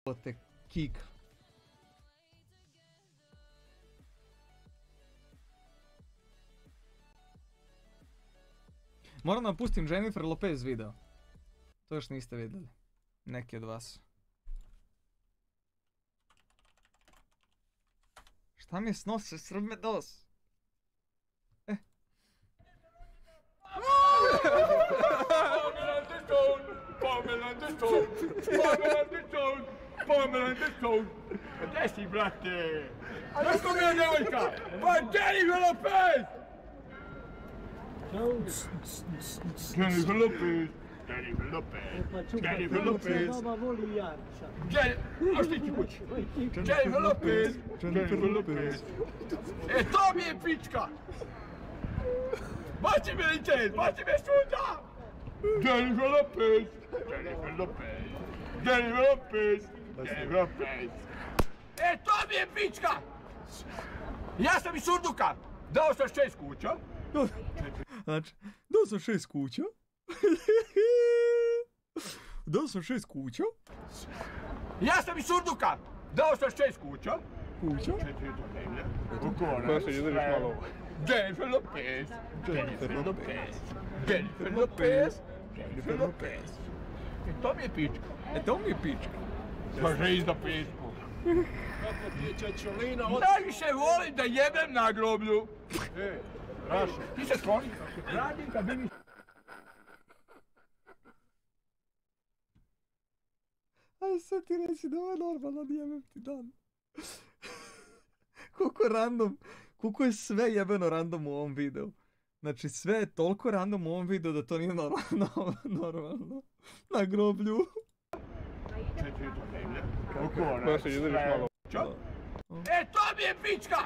te kik. Moram da pustim Jennifer Lopez video. To još niste vidjeli. Neki od vas. Šta mi snose Srbme dos? Gdje si, brate? Zašto mi je djevojka? Pa Jennifer Lopez! Jennifer Lopez! Jennifer Lopez! Jennifer Lopez! A što ti kući? Jennifer Lopez! Jennifer Lopez! E to mi je pička! Baci me ličet! Baci me šuta! Jennifer Lopez! Jennifer Lopez! Jennifer Lopez! Jennifer Lopez! E to mi je pička! Ja sam iz Surduka! Dao sam 6 kuća. Znači, dao sam 6 kuća. Dao sam 6 kuća. Ja sam iz Surduka! Dao sam 6 kuća. Kuća? Koja se ljudeš malo? Jennifer Lopez! Jennifer Lopez! Jennifer Lopez! Jennifer Lopez! E to mi je pička. E to mi je pička. Pa žiz da pičku. Najviše volim da jebem na groblju. Ti se skloni. Radim kad vidiš. Aj sad ti reći da ovo je normalno, jebem ti dan. Koliko random, koliko je sve jebeno random u ovom videu. Znači sve je toliko random u ovom videu da to nije normalno. Na groblju. Koja se ljudeš malo? E to mi je pička!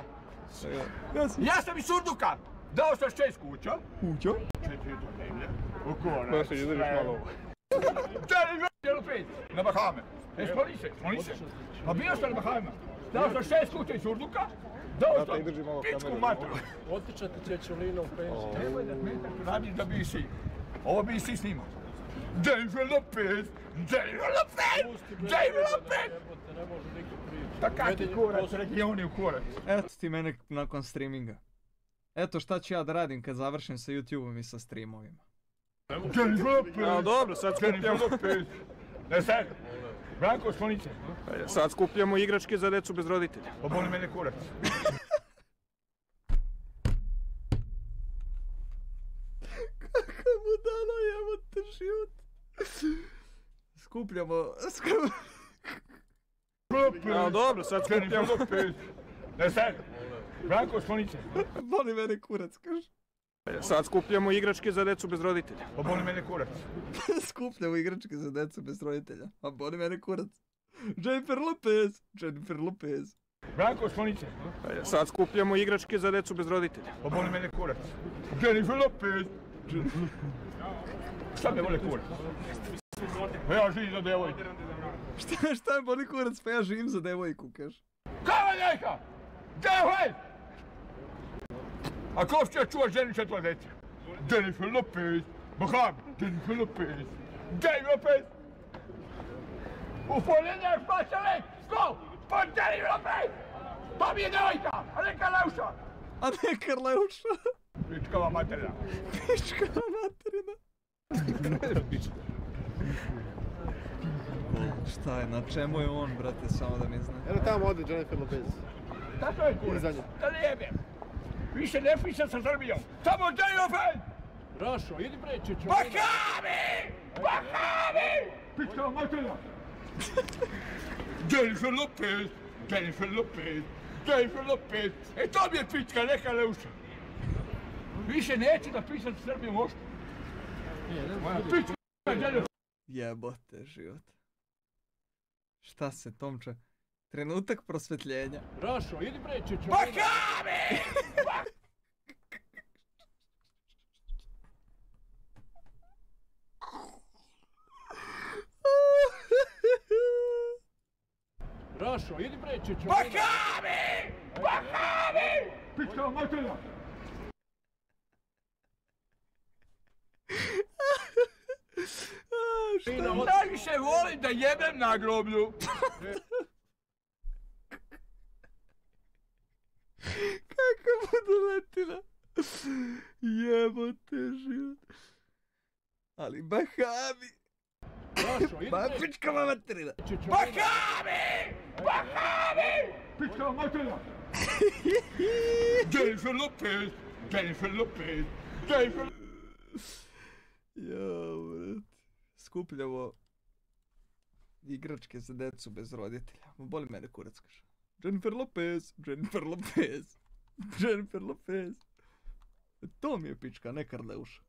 Ja sam iz Surduka! Dao sam 6 kuća. Kuća? Koja se ljudeš malo? Jennifer Lopez! Na Bahame! E skloni se! Pa bio sam na Bahama! Dao sam 6 kuća iz Surduka! Dao sam pičku materu! Otičate Čečolina u penziju. Nemoj da smetaš, radiš da BC. Ovo BC snima. Jennifer Lopez! Jennifer Lopez! Jennifer Lopez! Ne može niko prije. Pa kakvi kurac, regioni u kurac. Eto ti mene nakon streaminga. Eto šta ću ja da radim kad završim sa YouTube-om i sa streamovima. Jennifer Lopez! A dobro, sad Jennifer skupljamo... Lopez! Ne sad! Branko, skloni se. Sad skupljamo igračke za decu bez roditelja. Oboli mene kurac. Kako budalo jebote život. Skupljamo... A dobro, sad Jennifer skupljamo... Lopez! Ne sad! Branko, skloni se. Boli mene kurac, kaži. Sad skupljamo igračke za decu bez roditelja. Oboli mene kurac. Skupljamo igračke za decu bez roditelja. A boli mene kurac. Jennifer Lopez! Jennifer Lopez! Branko, skloni se. Sad skupljamo igračke za decu bez roditelja. Oboli mene kurac. Jennifer Lopez! Šta me vole kurac? Pa ja živim za devojku. Šta je boli kurac, pa ja živim za devojku, kaži. Kava njajka! Devoj! A ko će čuva ženi 4 djece? Jennifer Lopez! Baham! Jennifer Lopez! Jennifer Lopez! U polednjak spašali! Sko! Pa Jennifer Lopez! To mi je devojka! A ne Karleuša! A ne Karleuša! Pičkava materina! Pičkava materina! Šta je, na čemu je on, brate, samo da mi zna? Eno tamo ode Jennifer Lopez. Tako je kurac! Da ne jebem! Više ne pričam sa Srbijom! Samo Jennifer Lopez! Rašo, idi bre Čečolina. Bahami! Bahami! Pičkava materina! Jennifer Lopez! Jennifer Lopez! Jennifer Lopez! E to mi je pička, ne Karleuša! Više neću da pričam sa Srbijom ošto. Pička Jennifer! Jebote život. Šta se, Tomče? Trenutak prosvetljenja. Rašo, idi bre Čečolina. Bahami! Rašo, idi bre Čečolina. Bahami! Bahami! Pičkava materina! Najviše volim da jebem na groblju. Kako budu letina. Jebote život. Ali Bahami. Rašo, idi Ba preći. pička materina. Bahami! Bahami! Pička materina! Jennifer Lopez! Jennifer Lopez! Jennifer... Jao, brat. Skupljamo igračke za decu bez roditelja. Boli mene kurac, kaže. Jennifer Lopez, Jennifer Lopez, Jennifer Lopez. To mi je pička, ne Karleuša.